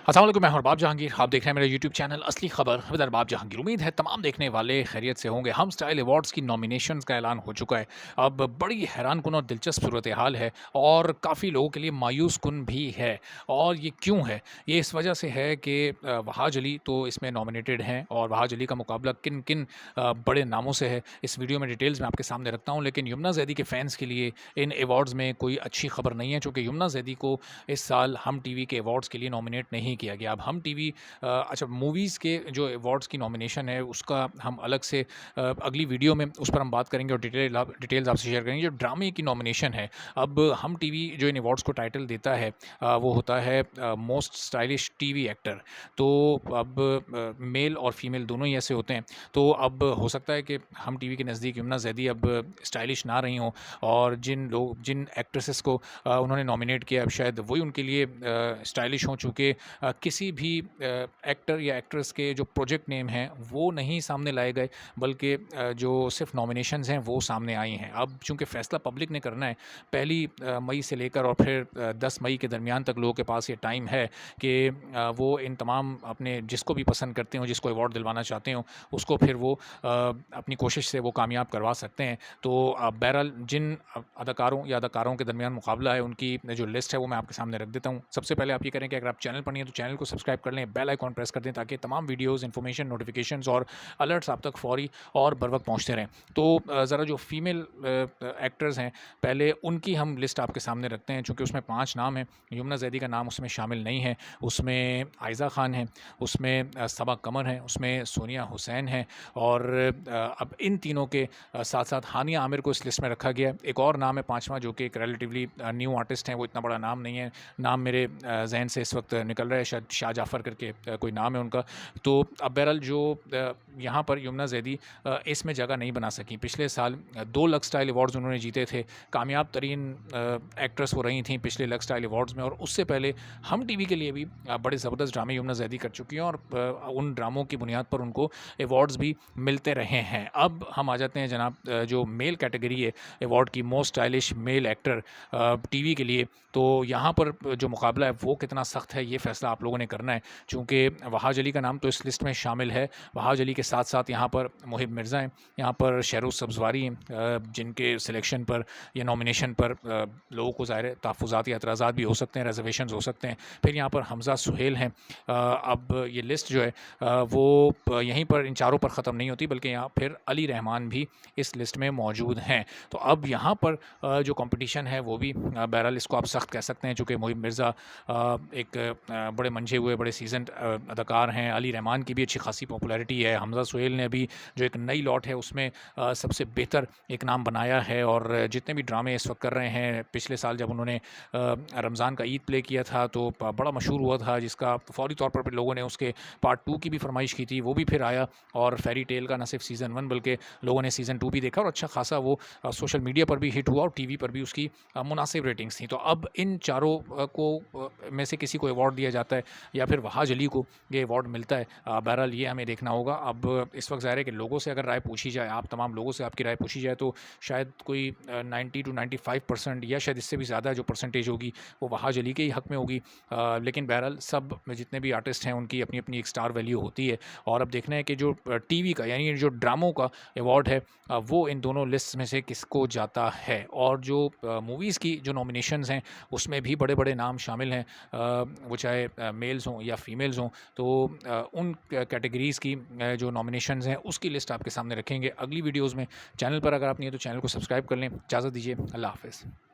अस्सलाम वालेकुम, मैं हूं अरबाब जहांगीर। आप देख रहे हैं मेरा यूट्यूब चैनल असली खबर विद अरबाब जहांगीर। उम्मीद है तमाम देखने वाले खैरियत से होंगे। हम स्टाइल अवार्ड्स की नॉमिनेशंस का ऐलान हो चुका है। अब बड़ी हैरानकुन और दिलचस्प सूरत हाल है और काफ़ी लोगों के लिए मायूस कुन भी है। और ये क्यों है? ये इस वजह से है कि वहाज अली तो इसमें नॉमिनेटेड हैं और वहाज अली का मुकाबला किन किन बड़े नामों से है, इस वीडियो में डिटेल्स मैं आपके सामने रखता हूँ। लेकिन यमुना जैदी के फैंस के लिए इन अवार्ड्स में कोई अच्छी खबर नहीं है, चूँकि यमुना जैदी को इस साल हम टीवी के अवार्ड्स के लिए नॉमिनेट नहीं किया गया। अब हम टीवी अच्छा, मूवीज़ के जो अवार्ड्स की नॉमिनेशन है उसका हम अलग से अगली वीडियो में उस पर हम बात करेंगे और डिटेल्स आपसे शेयर करेंगे। जो ड्रामे की नॉमिनेशन है, अब हम टीवी जो इन अवार्ड्स को टाइटल देता है वो होता है मोस्ट स्टाइलिश टीवी एक्टर। तो अब मेल और फीमेल दोनों ही ऐसे होते हैं। तो अब हो सकता है कि हम टीवी के नज़दीक यमुना जैदी अब स्टाइलिश ना रही हों और जिन एक्ट्रेसेस को उन्होंने नॉमिनेट किया, अब शायद वही उनके लिए स्टाइलिश हों, चूँकि किसी भी एक्टर या एक्ट्रेस के जो प्रोजेक्ट नेम हैं वो नहीं सामने लाए गए, बल्कि जो सिर्फ नॉमिनेशंस हैं वो सामने आई हैं। अब चूँकि फ़ैसला पब्लिक ने करना है, पहली मई से लेकर और फिर 10 मई के दरमियान तक लोगों के पास ये टाइम है कि वो इन तमाम अपने जिसको भी पसंद करते हो, जिसको अवार्ड दिलवाना चाहते हो, उसको फिर वो अपनी कोशिश से वो कामयाब करवा सकते हैं। तो बहरहाल जिन अदाकारों या अदाकारों के दरमियान मुकाबला है, उनकी जो लिस्ट है वो मैं आपके सामने रख देता हूँ। सबसे पहले आप ये करें कि अगर आप चैनल पर नहीं है तो चैनल को सब्सक्राइब कर लें, बेल आइकॉन प्रेस कर दें ताकि तमाम वीडियोज़, इन्फॉर्मेशन, नोटिफिकेशंस और अलर्ट्स आप तक फौरी और बर वक्त पहुँचते रहें। तो ज़रा जो फीमेल एक्टर्स हैं, पहले उनकी हम लिस्ट आपके सामने रखते हैं, चूँकि उसमें 5 नाम हैं। यमुना जैदी का नाम उसमें शामिल नहीं है। उसमें आयज़ा खान है, उसमें सबा कमर है, उसमें सोनिया हुसैन है और अब इन तीनों के साथ साथ हानिया आमिर को इस लिस्ट में रखा गया है। एक और नाम है पाँचवां, जो कि एक रिलेटिवली न्यू आर्टिस्ट हैं, वो इतना बड़ा नाम नहीं है। नाम मेरे ज़हन से इस वक्त निकल रहा है, शायद शाह जाफ़र करके कोई नाम है उनका। तो अब बहरहाल जो यहाँ पर यमुना जैदी इसमें जगह नहीं बना सकी। पिछले साल 2 लक्स स्टाइल अवार्ड्स उन्होंने जीते थे। कामयाब तरीन एक्ट्रेस वो रही थी पिछले लक्स स्टाइल अवार्ड्स में, और उससे पहले हम टीवी के लिए भी बड़े ज़बरदस्त ड्रामे यमुना जैदी कर चुकी हैं और उन ड्रामों की बुनियाद पर उनको अवार्ड्स भी मिलते रहे हैं। अब हम आ जाते हैं जनाब जो मेल कैटेगरी है अवार्ड की, most stylish male actor TV के लिए। तो यहाँ पर जो मुकाबला है वो कितना सख्त है, ये फ़ैसला आप लोगों ने करना है, चूँकि वहाज अली का नाम तो इस लिस्ट में शामिल है। वहाज अली के साथ साथ यहाँ पर मुहिब मिर्ज़ा हैं, यहाँ पर शहरोज़ सब्ज़वारी हैं, जिनके सिलेक्शन पर या नॉमिनेशन पर लोगों को ज़ाहिर है तहफ़्फ़ुज़ात या एतराज़ात भी हो सकते हैं, रिज़र्वेशंस हो सकते हैं। फिर यहाँ पर हमज़ा सुहेल हैं। अब ये लिस्ट जो है वो यहीं पर इन चारों पर ख़त्म नहीं होती, बल्कि यहाँ फिर अली रहमान भी इस लिस्ट में मौजूद हैं। तो अब यहाँ पर जो कॉम्पिटिशन है वो भी बहरहाल इसको आप सख्त कह सकते हैं, चूँकि मुहिब मिर्ज़ा एक बड़े मंझे हुए बड़े सीज़न्ड अदाकार हैं। अली रहमान की भी अच्छी खासी पॉपुलैरिटी है। हमज़ा सुहेल ने अभी जो एक नई लॉट है उसमें सबसे बेहतर एक नाम बनाया है, और जितने भी ड्रामे इस वक्त कर रहे हैं, पिछले साल जब उन्होंने रमज़ान का ईद प्ले किया था तो बड़ा मशहूर हुआ था, जिसका फ़ौरी तौर पर लोगों ने उसके पार्ट 2 की भी फरमाइश की थी। वो भी फिर आया और फेरी टेल का न सिर्फ सीज़न 1 बल्कि लोगों ने सीज़न 2 भी देखा और अच्छा खासा वो सोशल मीडिया पर भी हिट हुआ और टीवी पर भी उसकी मुनासिब रेटिंग्स थी। तो अब इन चारों को में से किसी को अवार्ड दिया जाता है या फिर वहाज अली को ये अवार्ड मिलता है, बहरहाल ये हमें देखना होगा। अब इस वक्त ज़ाहिर है कि लोगों से अगर राय पूछी जाए, आप तमाम लोगों से आपकी राय पूछी जाए, तो शायद कोई 90 to 95% या शायद इससे भी ज़्यादा जो परसेंटेज होगी वो वहाज अली के ही हक़ में होगी। लेकिन बहरहाल सब जितने भी आर्टिस्ट हैं उनकी अपनी अपनी एक स्टार वैल्यू होती है, और अब देखना है कि जो टीवी का यानी जो ड्रामों का अवार्ड है वो इन दोनों लिस्ट में से किसको जाता है। और जो मूवीज़ की जो नॉमिनेशंस हैं उसमें भी बड़े बड़े नाम शामिल हैं, वो चाहे मेल्स हों या फीमेल्स हों। तो उन कैटेगरीज़ की जो नॉमिनेशंस हैं उसकी लिस्ट आपके सामने रखेंगे अगली वीडियोज़ में। चैनल पर अगर आप नहीं है तो चैनल को सब्सक्राइब कर लें। इजाज़त दीजिए, अल्लाह हाफ़िज़।